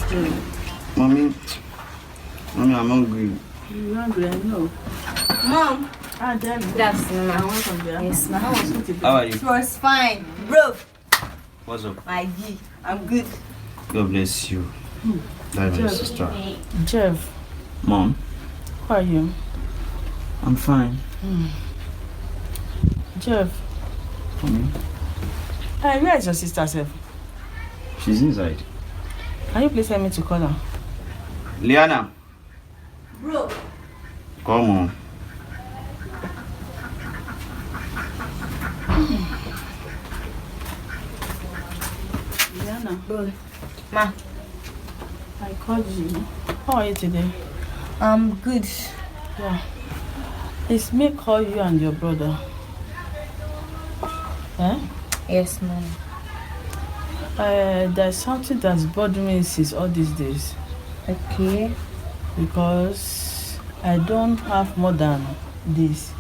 Mommy, I'm hungry. You're hungry, I know. Mom. Damn. Good afternoon, I welcome you. Yes, ma'am. How was it today? How are you? It was fine. Bro. What's up? My G. I'm good. God bless you. That's my sister. Jeff, Mom, how are you? I'm fine. Jeff, Mommy, where is your sister, Sef? she's inside. Can you please help me to call her? Liana, Bro. come on. Liana, Bro. Ma. I called you. How are you today? I'm good. Yeah. It's me call you and your brother. Eh? Yes, ma'am. There's something that's bothering me since all these days. Okay. Because I don't have more than this.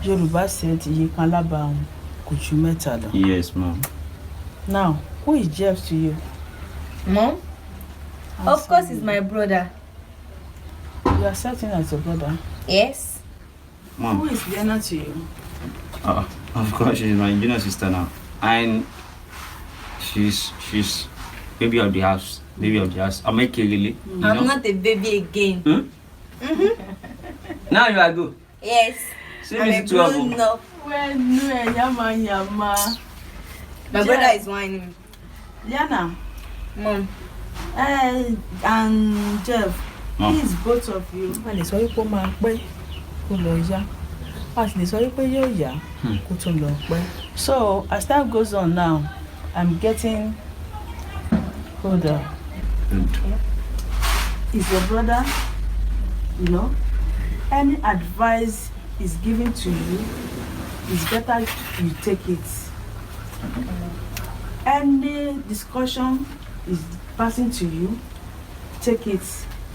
Yoruba said, yekinni kuchu mẹ́ta lọ. Yes, Mom. Now, who is Jeff to you? Mom? Of course, he's my brother. You are certain as your brother. Yes. Mom. Who is Liana to you? Of course, she's my junior sister now. And she's baby of the house. Baby of the house. I'm a kid, really. I'm not a baby again. Now you are good. Yes. See I'm me a to her, grown up. Well, no, yama. My brother is whining. Liana, Mom. and Jeff, Mom. please, both of you. A lè sọ wípé ó máa pẹ́ kó lọ yá. A sì lè sọ wípé yóò yá kó tó lọ pẹ́. So, as time goes on now, I'm getting older. Is your brother, you know, any advice is given to you, it's better you take it. Any discussion is passing to you, take it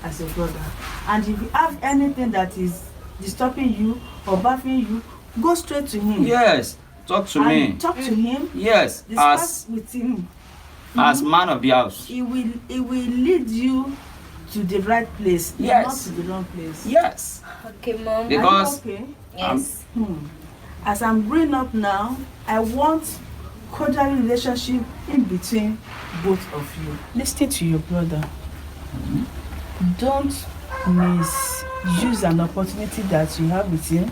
as a brother. And if you have anything that is disturbing you or baffling you, go straight to him. Yes, talk to me. Talk to him. Yes, Discuss with him. as man of the house. It will lead you to the right place, Yes. not to the wrong place. Yes. Okay, Mom. Because Are you okay? Yes. As I'm growing up now, I want cordial relationship in between both of you. Listen to your brother. Don't misuse an opportunity that you have with him.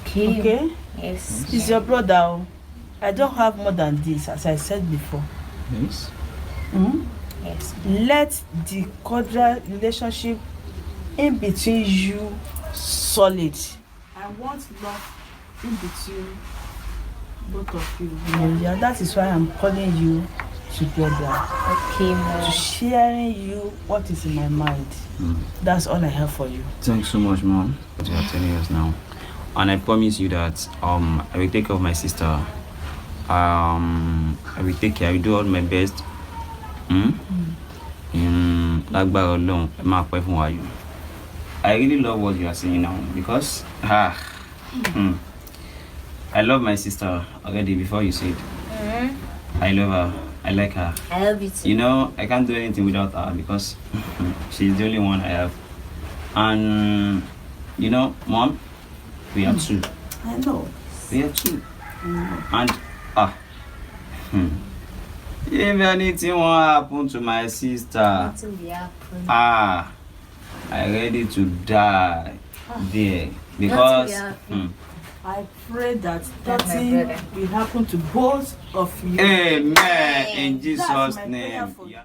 Okay. Okay? Yes. He's your brother. I don't have more than this, as I said before. yes. Yes. Let the cordial relationship in between you solid. I want love in between both of you. Yeah, that is why I'm calling you together. Okay, To Mom. sharing you what is in my mind. That's all I have for you. Thanks so much, Mom. You are telling us now, and I promise you that I will take care of my sister. I will take care. I will do all my best. Lágbára Ọlọ́run, ẹ máa pẹ́ fún wa yìí. I really love what you are saying now because I love my sister already before you said. I love her. I like her. I love you too. You know, I can't do anything without her because she's the only one I have. And you know, Mom, we are two. I know. We are two. And if anything will happen to my sister, Nothing will happen. I ready to die there because I pray that That's my nothing brother. will happen to both of you. Amen in Jesus' That's my prayer name. for you.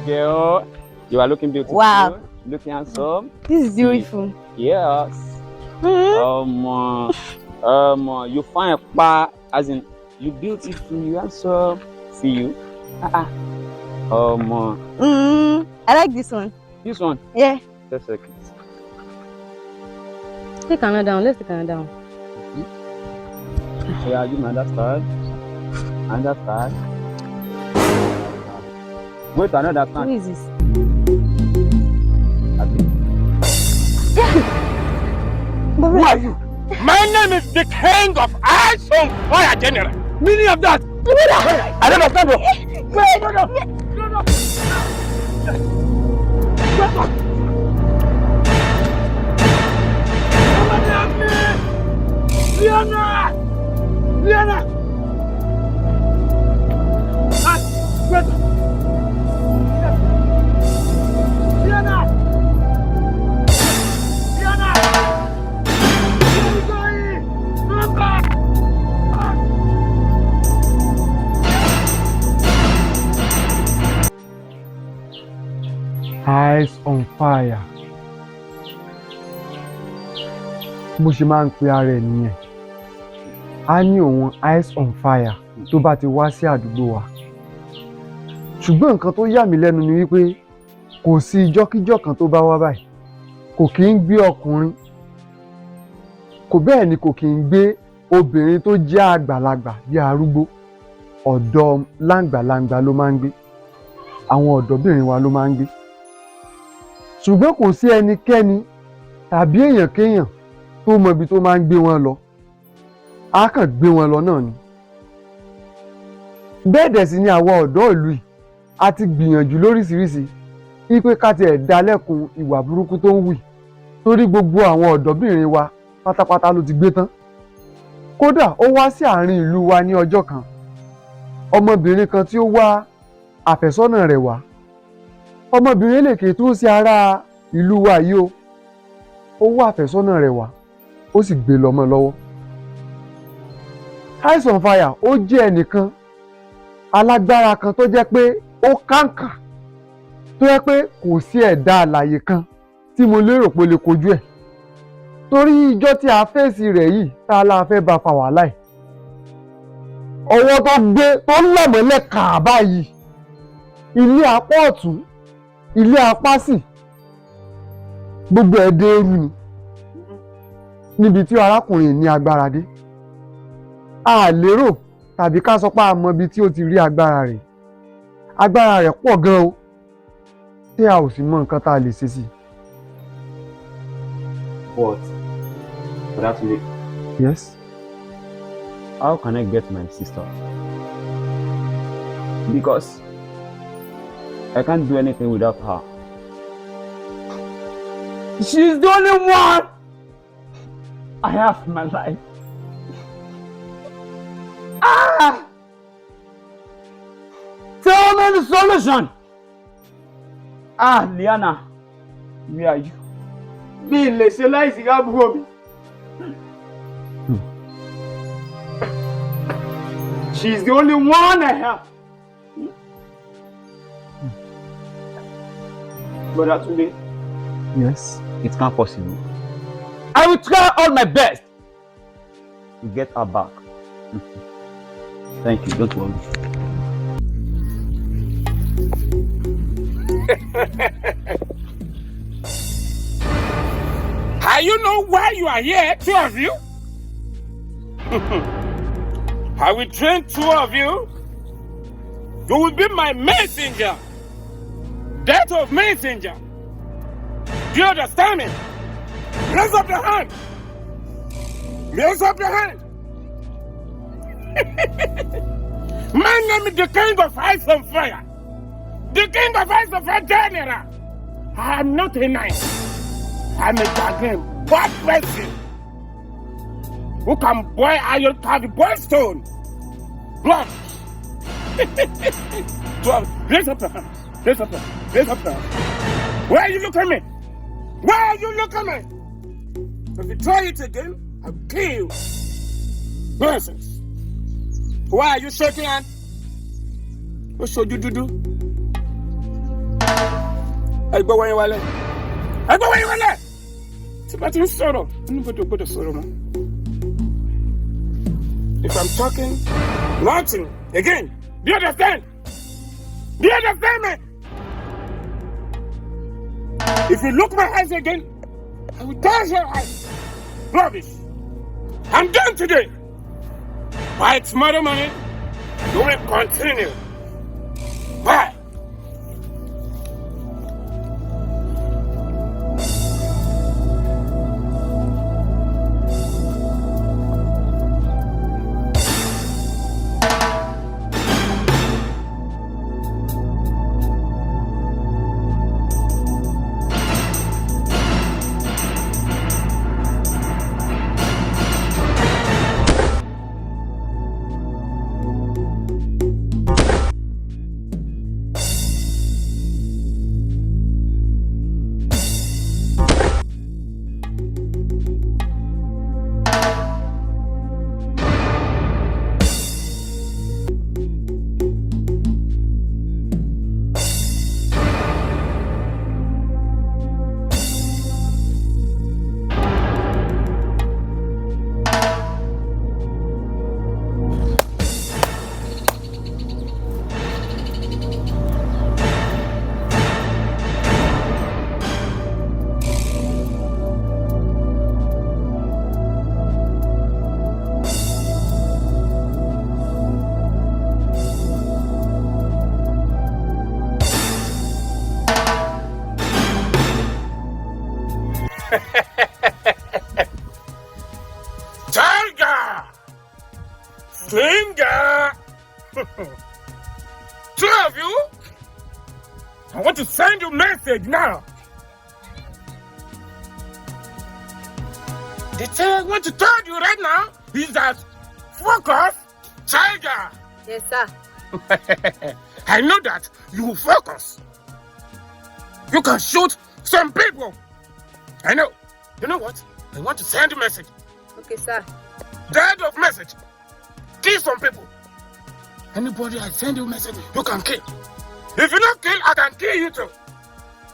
Girl, you are looking beautiful. Wow. Looking handsome. This is beautiful. Yes. You find as in you beautiful, you handsome. See you. I like this one. This one. Yeah. Just a second. Take another down. Let's take another down. Yeah, you understand. Understand. Wait, another Who time. is this? Who are you? My name is the King of Ice on Fire General. Meaning of that? I don't understand. Wait, no. Liana! Wait. Liana! Eyes on fire. Bó ṣe máa ń pe ara ẹ̀ nìyẹn. A ní òun eyes on fire tó bá ti wá sí àdúgbò wa. Ṣùgbọ́n nǹkan tó yà mí lẹ́nu ni wípé kò sí ìjọ́kíjọ́ kan tó bá wá báyìí. Kò kí ń gbé ọkùnrin. Kò bẹ́ẹ̀ ni kò kí ń gbé obìnrin tó jẹ́ àgbàlagbà bí arúgbó. Ọ̀dọ́ láǹgbàlaǹgbà ló máa ń gbé. Àwọn ọ̀dọ́bìnrin wa ló máa ń gbé. Ṣùgbọ́n kò sí ẹnikẹ́ni tàbí èèyàn kéèyàn tó mọ ibi tó máa ń gbé wọn lọ. A kàn gbé wọn lọ náà ni. Bẹ́ẹ̀ dẹ̀ sì ni àwa ọ̀dọ́ ìlú yìí a ti gbìyànjú lóríṣiríṣi wípé ká tiẹ̀ dá lẹ́kun ìwà burúkú tó ń wù torí gbogbo àwọn ọ̀dọ́bìnrin wa pátápátá ló ti gbé tán. Kódà ó wá sí àárín ìlú wa ní ọjọ́ kan. Ọmọbìnrin kan tí ó wá àfẹ́sọ́nà rẹ̀ wá. Ọmọbìnrin lèkè tó sí ará ìlú wa yìí o. Ó wá àfẹ́sọ́nà rẹ̀ wá. Ó sì gbé lọ́mọ lọ́wọ́. Eyes on fire ó jẹ́ ẹnìkan alágbára kan tó jẹ́ pé ó kàǹkà tó jẹ́ pé kò sí ẹ̀dá alààyè kan tí mo lérò pé ó lè kojú ẹ̀. Torí ìjọ́ tí a fèsì rẹ̀ yìí tá a la fẹ́ bá fa wàhálà ẹ̀. Ọwọ́ tó gbé tó lọ̀mọ́lẹ̀ kàábà yìí. Ilé apá ọ̀tún, ilé apá sì, gbogbo ẹ̀ dé eru ni. Níbi tí arákùnrin ní agbára dé. A lérò tàbí ká sọ pé a mọ ibi tí ó ti rí agbára rẹ̀. Agbára rẹ̀ pọ̀ gan o. Tí a ò sì mọ nǹkan tá a lè ṣe sí. But that's me. Yes. How can I get my sister? Because I can't do anything without her. She's the only one I have in my life. Tell me the solution. Liana, where are you? Mi lè ṣe láìsí àbúrò mi. She's the only one I have. Brother Tunde. Yes. It can't possible. I will try all my best to get her back. Thank you, don't worry. You know why you are here, two of you? I will train two of you. You will be my messenger. That of messenger. Do you understand me? Raise up your hand. Raise up your hand. My name is the King of Ice and Fire. The King of Ice and Fire General. I am not a knight. I'm a dragon, bad person. Who can boil iron, can boil stone. Blood. Raise up your hand. Raise up your hand. Raise up your hand. Why are you looking at me? Why are you looking at me? If you try it again, I'll kill you. Nonsense. Why are you shaking hand? What should you do? I go where you want. I go where you want. It's about to sorrow. Nobody will go to sorrow, man. If I'm talking, nothing. Again, do you understand? Do you understand me? If you look my eyes again, I will touch your eyes. Rubbish. I'm done today. By tomorrow morning, you will continue. Bye. Finger! Two of you? I want to send you a message now. The thing I want to tell you right now is that focus, tiger. Yes, sir. I know that you will focus. You can shoot some people. I know. You know what? I want to send a message. Okay, sir. Dead of message. Kill some people. Anybody I send you a message, you can kill. If you don't kill, I can kill you too.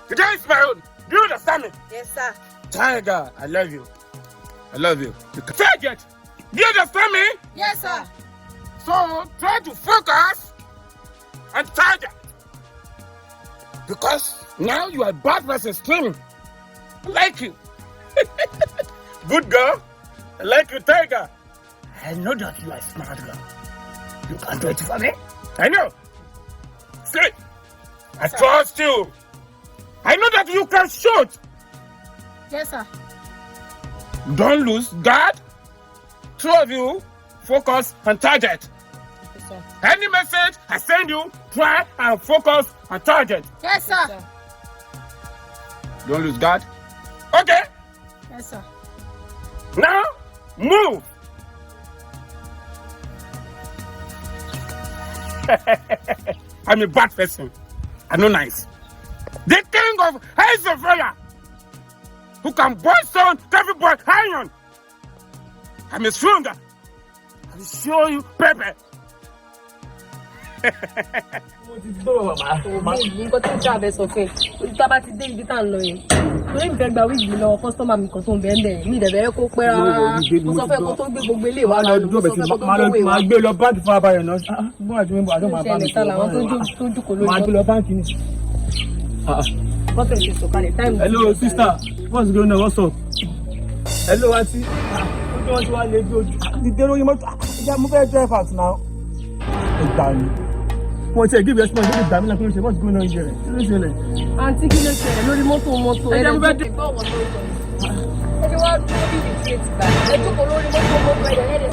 Today is my own. Do you understand me? Yes, sir. Tiger, I love you. I love you. Target. Do you understand me? Yes, sir. So try to focus and target. Because now you are a bad person screaming. I like you. Good girl. I like you, Tiger. I know that you are a smart girl. You can do it for me. I know. See, I trust you. I know that you can shoot. Yes, sir. Don't lose guard. Two of you, focus and target. Yes, sir. Any message I send you, try and focus and target. Yes, sir. Don't lose guard. Okay. Yes, sir. Now, move. I'm a bad person. I'm not nice. The king of Hezbollah, who can boil stone, every boy iron. I'm a stronger. I will show you Pepe. Nǹkan tó ń jà bẹ́ẹ̀ sọ pé tá a bá ti dé ibi tá à ń lọ yẹn torí ìfẹ́ gba wíìgì lọ kọ́sítọ́mà mi kan tó ń bẹ́ẹ̀ bẹ́ẹ̀ mi ìdẹ̀bẹ̀ kó pẹ́ rárá mo sọ fẹ́ kó tó gbé gbogbo ilé wa lọ mo sọ fẹ́ kó tó gbówó ìwà. máa gbé lọ báńkì fún abayọ̀ náà bọ́n àti mímú àdó máa bá mi ìṣẹ̀lẹ̀ ta làwọn tó jùkọ̀ lórí máa gbé lọ báńkì ni. bọ́tẹ̀ ṣe sọ̀kalẹ̀ táìmù. Hello sister, what's going on, what's up? Hello aunty, ojú wọn ti wá lé bí ojú ti dé lórí mọ́tò ìjà mo fẹ́ drive out now. ìgbà ni wọ́n ti ẹ̀ give response lórí ìgbà mi náà kí ló ṣe what's going on here kí ló ṣẹlẹ̀. àǹtí kí ló ṣẹlẹ̀ lórí mọ́tò ẹ jẹ́ mo fẹ́ dé. gbọ́ wọn tó ń sọ ẹ ti wá dúró bí ìdíje ti gbà ẹ jókòó lórí mọ́tò ẹ̀dẹ̀.